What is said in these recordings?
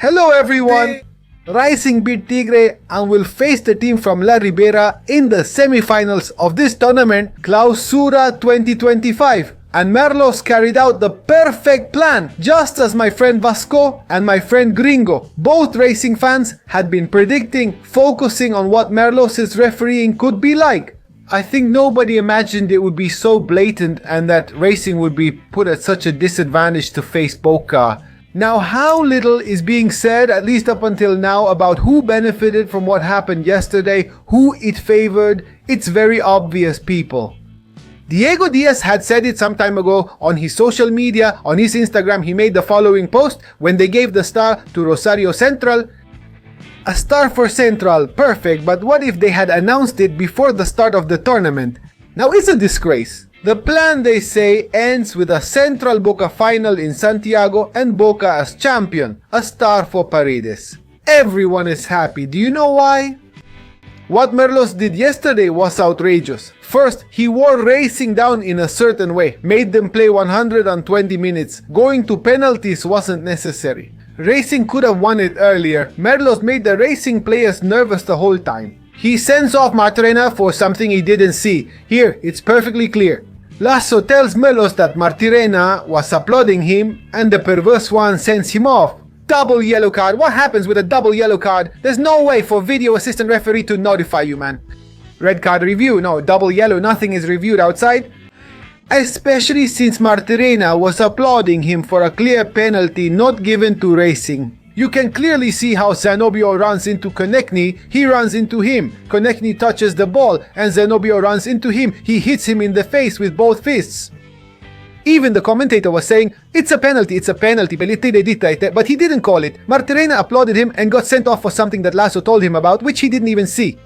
Hello everyone! Rising beat Tigre and will face the team from La Ribera in the semifinals of this tournament, Clausura 2025. And Merlos carried out the perfect plan, just as my friend Vasco and my friend Gringo, both racing fans, had been predicting, focusing on what Merlos' refereeing could be like. I think nobody imagined it would be so blatant and that racing would be put at such a disadvantage to face Boca. Now, how little is being said, at least up until now, about who benefited from what happened yesterday, who it favored. It's very obvious, people. Diego Diaz had said it some time ago on his social media. On his Instagram, he made the following post when they gave the star to Rosario Central. A star for Central, perfect, but what if they had announced it before the start of the tournament? Now, it's a disgrace. The plan, they say, ends with a Central Boca final in Santiago and Boca as champion, a star for Paredes. Everyone is happy. Do you know why? What Merlos did yesterday was outrageous. First, he wore racing down in a certain way, made them play 120 minutes. Going to penalties wasn't necessary. Racing could have won it earlier. Merlos made the racing players nervous the whole time. He sends off Martirena for something he didn't see. Here, it's perfectly clear. Lasso tells Merlos that Martirena was applauding him and the perverse one sends him off. Double yellow card. What happens with a double yellow card? There's no way for video assistant referee to notify you, man. Red card review. No, double yellow, nothing is reviewed outside. Especially since Martirena was applauding him for a clear penalty not given to Racing. You can clearly see how Zenobio runs into Konechny, he runs into him. Konechny touches the ball and Zenobio runs into him, he hits him in the face with both fists. Even the commentator was saying, it's a penalty, but he didn't call it. Martirena applauded him and got sent off for something that Lasso told him about, which he didn't even see.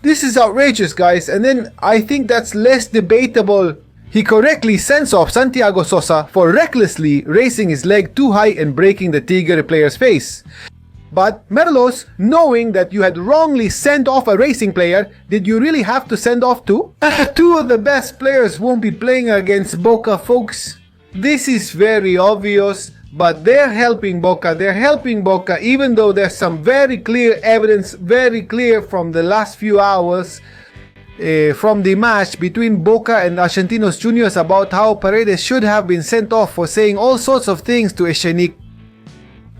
This is outrageous, guys, and then I think that's less debatable. He correctly sends off Santiago Sosa for recklessly raising his leg too high and breaking the Tigre player's face. But Merlos, knowing that you had wrongly sent off a racing player, did you really have to send off two? Two of the best players won't be playing against Boca, folks. This is very obvious, but they're helping Boca, even though there's some very clear evidence, very clear from the last few hours, from the match between Boca and Argentinos Juniors about how Paredes should have been sent off for saying all sorts of things to Echenique.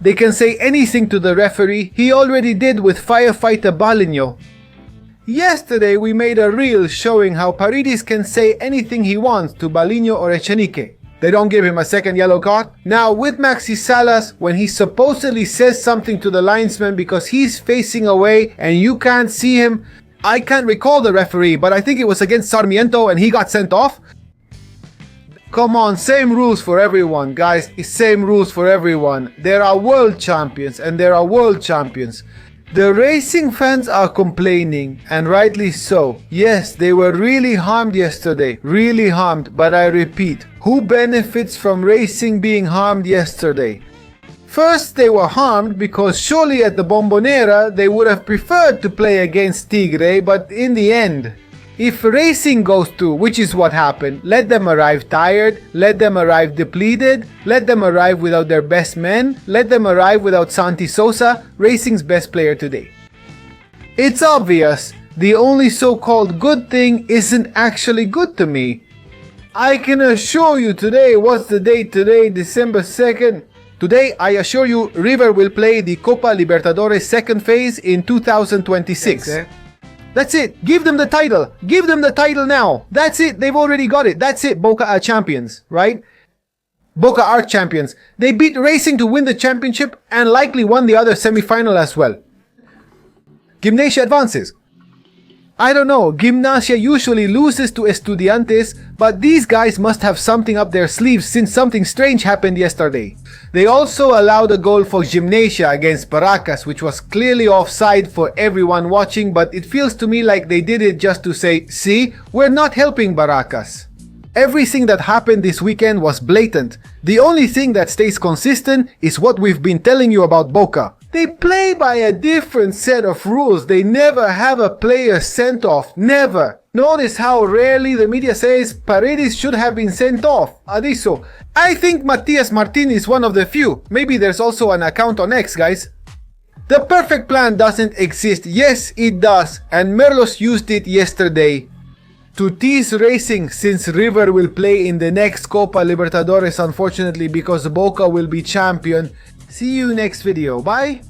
They can say anything to the referee, he already did with firefighter Baliño. Yesterday we made a reel showing how Paredes can say anything he wants to Baliño or Echenique. They don't give him a second yellow card. Now with Maxi Salas, when he supposedly says something to the linesman because he's facing away and you can't see him, I can't recall the referee, but I think it was against Sarmiento and he got sent off. Come on, same rules for everyone, guys. Same rules for everyone. There are world champions and there are world champions. The racing fans are complaining, and rightly so. Yes, they were really harmed yesterday, really harmed, but I repeat, who benefits from racing being harmed yesterday? First, they were harmed because surely at the Bombonera they would have preferred to play against Tigre, but in the end, if Racing goes to, which is what happened, let them arrive tired, let them arrive depleted, let them arrive without their best men, let them arrive without Santi Sosa, Racing's best player today. It's obvious, the only so-called good thing isn't actually good to me. I can assure you today, what's the date today, December 2nd? Today, I assure you, River will play the Copa Libertadores second phase in 2026. That's it. Give them the title. Give them the title now. That's it. They've already got it. That's it. Boca are champions, right? Boca are champions. They beat Racing to win the championship and likely won the other semi-final as well. Gimnasia advances. I don't know, Gimnasia usually loses to Estudiantes, but these guys must have something up their sleeves since something strange happened yesterday. They also allowed a goal for Gimnasia against Barracas, which was clearly offside for everyone watching, but it feels to me like they did it just to say, see, we're not helping Barracas. Everything that happened this weekend was blatant. The only thing that stays consistent is what we've been telling you about Boca. They play by a different set of rules. They never have a player sent off. Never. Notice how rarely the media says Paredes should have been sent off. Adiso. I think Matias Martin is one of the few. Maybe there's also an account on X, guys. The perfect plan doesn't exist. Yes, it does, and Merlos used it yesterday to tease Racing, since River will play in the next Copa Libertadores, unfortunately, because Boca will be champion. See you next video. Bye!